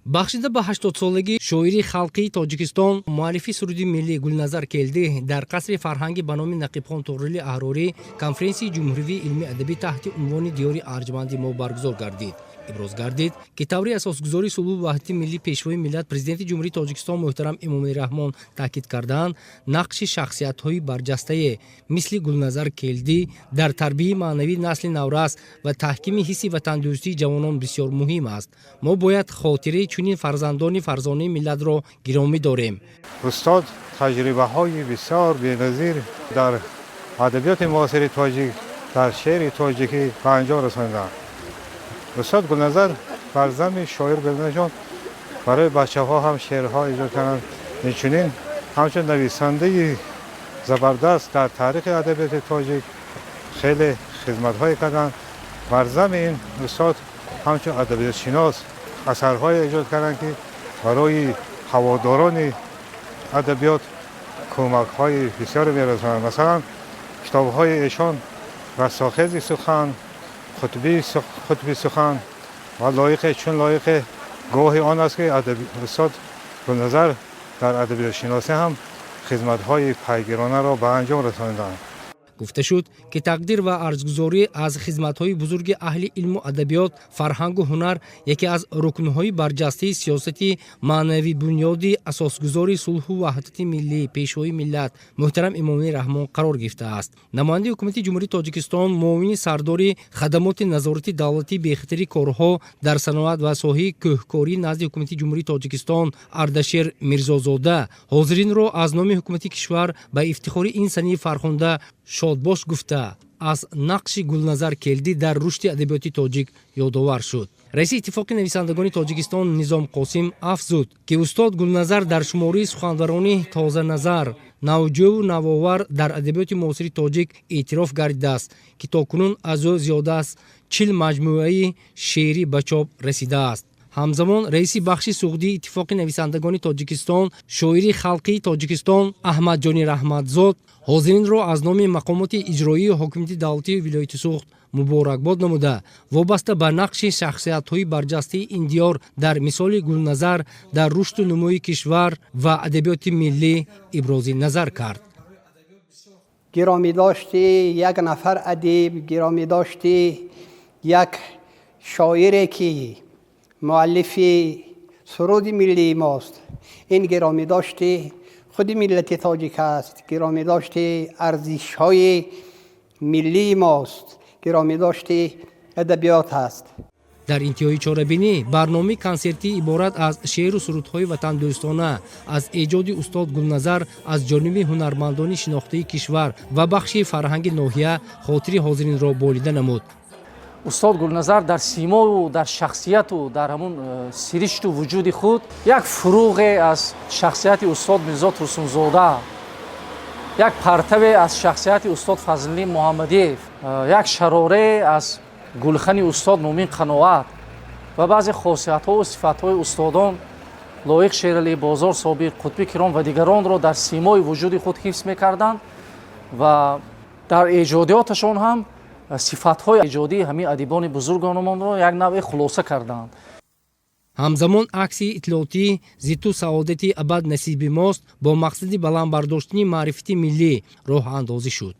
бахшида ба 80 солаги шоири халқии Тоҷикистон муаллифи суруди миллӣ Гулназар Келдӣ дар қасри фарҳанги ба номи Нақибхон Туғрили Аҳрорӣ конференсияи ҷумҳуривии илми адабӣ таҳти унвони диёри арҷманди мо баргузор гардид. иброз гардид ки таври асосгузори сулҳу ваҳдати миллӣ пешвои миллат президенти ҷумҳурии Тоҷикистон муҳтарам Эмомалӣ Раҳмон таъкид карданд, нақши шахсиятҳои барҷастае мисли Гулназар Келдӣ дар тарбияи маънавии насли наврас ва таҳкими ҳисси ватандӯстии ҷавонон бисёр муҳим аст. мо бояд хотираи чунин фарзандони фарзонаи миллатро гиромӣ дорем. устод таҷрибаҳои бисёр беназир дар адабиёти муосири тоҷик, дар шеъри тоҷикӣ ба анҷом расонидаанд. устод Гулназар фарзанди шоир Белнажон барои бачаҳо ҳам шеърҳо эҷод карданд. инчунин ҳамчун нависандаи забардаст дар таърихи адабиёти тоҷик хеле хизматҳое карданд. фарзанди ин устод ҳамчун адабиётшинос асарҳое эҷод карданд, ки барои ҳаводорони адабиёт кӯмакҳои бисёре мерасонанд. масалан китобҳои эшон рассохези сухан, хутби сухан ва лоиқе чун лоиқе гоҳи он аст, ки устод Гулназар дар адабиётшиносӣ ҳам хизматҳои пайгиронаро ба анҷом расонидаанд. гуфта шуд ки тақдир ва арзгузорӣ аз хизматҳои бузурги аҳли илму адабиёт, фарҳангу ҳунар яке аз рукнҳои барҷастаи сиёсати маънавӣ бунёди асосгузори сулҳу ваҳдати миллӣ пешвои миллат муҳтарам Эмомалӣ Раҳмон қарор гирифтааст. намояндаи ҳукумати ҷумҳурии Тоҷикистон муовини сардори хадамоти назорати давлатӣ бехатари корҳо дар саноат ва соҳаи кӯҳкорӣ назди ҳукумати ҷумҳурии Тоҷикистон Ардашер Мирзозода ҳозиринро аз номи ҳукумати кишвар ба ифтихори ин санаи фархонда шодбош гуфта аз нақши Гулназар Келдӣ дар рушди адабиёти тоҷик ёдовар шуд. раиси иттифоқи нависандагони Тоҷикистон Низом Қосим афзуд ки устод Гулназар дар шумораи суханварони тозаназар, навҷӯву навовар дар адабиёти муосири тоҷик эътироф гардидааст, ки токунун аз ӯ зиёда аз 40 маҷмӯаи шеърӣ ба чоп расидааст. ҳамзамон раиси бахши суғдии иттифоқи нависандагони Тоҷикистон шоири халқии Тоҷикистон Аҳмадҷони Раҳматзод ҳозиринро аз номи мақомоти иҷроии ҳокимияти давлатии вилояти Суғд муборакбод намуда вобаста ба нақши шахсиятҳои барҷастаи ин диёр дар мисоли Гулназар дар рушду нумӯи кишвар ва адабиёти миллӣ ибрози назар кард. گرامی داشتی یک نفر ادیب، گرامی داشتی یک شاعری که مؤلفی سرود ملی ماست. این گرامی داشتی خود ملت تاجیک است، گرامی داشتی ارزش های ملی ماست، گرامی داشتی ادبیات است. дар интиҳои чорабинӣ барномаи консертӣ иборат аз шеъру сурудҳои ватандӯстона аз эҷоди устод Гулназар аз ҷониби ҳунармандони шинохтаи кишвар ва бахши фарҳанги ноҳия хотири ҳозиринро болида намуд. устод Гулназар дар симову дар шахсияту дар ҳамун сиришту вуҷуди худ як фуруғе аз шахсияти устод Мирзо Турсунзода, як партаве аз шахсияти устод Фазлиддин Муҳаммадиев, як шароре аз гулхани устод Муъмин Қаноат ва баъзе хосиятҳо сифатҳои устодон Лоиқ Шералӣ, Бозор Собиқ, Қутби Киром ва дигаронро дар симои вуҷуди худ ҳифз мекарданд ва дар эҷодиёташон ҳам сифатҳои эҷодии ҳамин адибони бузургонамонро як навъе хулоса карданд. ҳамзамон акси итлоотӣ зитту саодати абад насиби мост бо мақсади баландбардоштани маърифати миллӣ роҳандозӣ шуд.